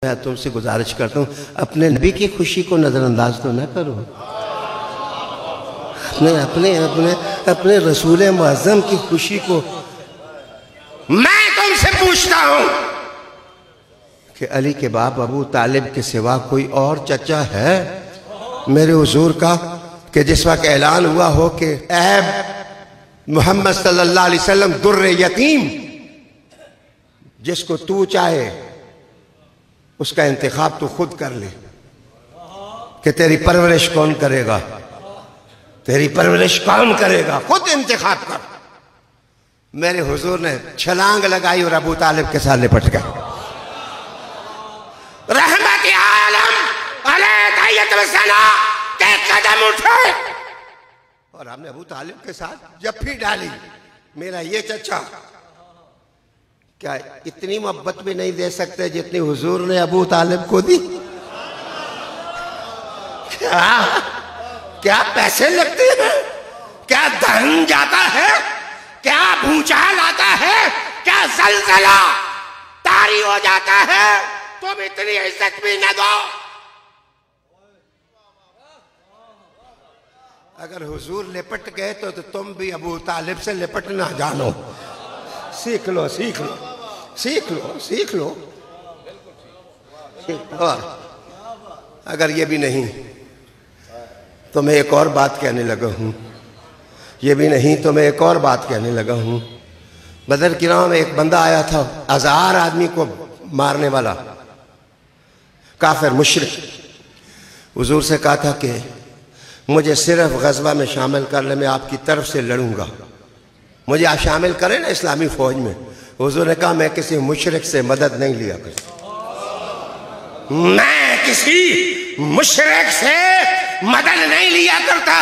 मैं तुमसे गुजारिश करता हूँ, अपने नबी की खुशी को नजरअंदाज तो ना करो। अपने अपने अपने रसूल मुअज़्ज़म की खुशी को। मैं तुमसे पूछता हूं कि अली के बाप अबू तालिब के सिवा कोई और चचा है मेरे हुजूर का, कि जिस वक्त ऐलान हुआ हो कि ऐ मोहम्मद सल्लल्लाहु अलैहि वसल्लम दुर्र यतीम, जिसको तू चाहे उसका इंतखाब तू खुद कर ले, कि तेरी परवरिश कौन करेगा, तेरी परवरिश कौन करेगा, खुद इंतखाब कर। मेरे हुजूर ने छलांग लगाई और अबू तालिब के साथ लिपट गए। रहमत आलम अलैहिस्सलाम के कदम उठे और हमने अबू तालिब के साथ जफ्फी डाली। मेरा ये चचा क्या इतनी मोहब्बत भी नहीं दे सकते जितनी हुजूर ने अबू तालिब को दी? क्या पैसे लगते हैं, क्या धन जाता है, क्या भूचाल आता है, क्या जलजला तारी हो जाता है, तुम इतनी इज्जत भी न दो। अगर हुजूर लिपट गए तो तुम भी अबू तालिब से लिपटना जानो। सीख लो सीख लो सीख लो सीख लो। और अगर ये भी नहीं तो मैं एक और बात कहने लगा हूं, ये भी नहीं तो मैं एक और बात कहने लगा हूं। बदर की राह में एक बंदा आया था, 1000 आदमी को मारने वाला काफिर मुशरिक। हुजूर से कहा था कि मुझे सिर्फ गज़वा में शामिल कर ले, मैं आपकी तरफ से लड़ूंगा, मुझे आप शामिल करें ना इस्लामी फौज में। हुजूर ने कहा मैं किसी मुशरिक से मदद नहीं लिया करता, मैं किसी मुशरिक से मदद नहीं लिया करता।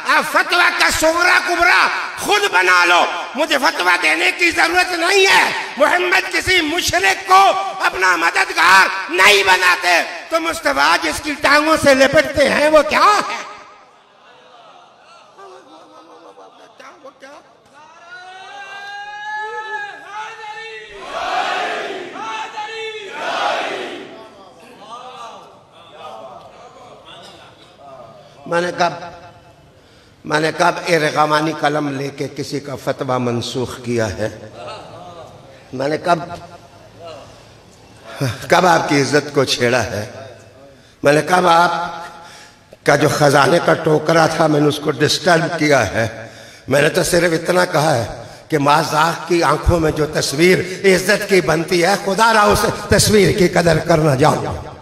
आप फतवा का सोगरा कुबरा खुद बना लो, मुझे फतवा देने की जरूरत नहीं है। मोहम्मद किसी मुशरिक को अपना मददगार नहीं बनाते। तो मुस्तफा जिसकी टांगों से लिपटते हैं वो क्या है? मैंने कब इरग़मानी कलम लेके किसी का फतवा मनसूख किया है? मैंने कब आपकी इज्जत को छेड़ा है? मैंने कब आपका जो खजाने का टोकरा था मैंने उसको डिस्टर्ब किया है? मैंने तो सिर्फ इतना कहा है कि माज़ाक की आंखों में जो तस्वीर इज्जत की बनती है, खुदा रा उस तस्वीर की कदर करना जाओ।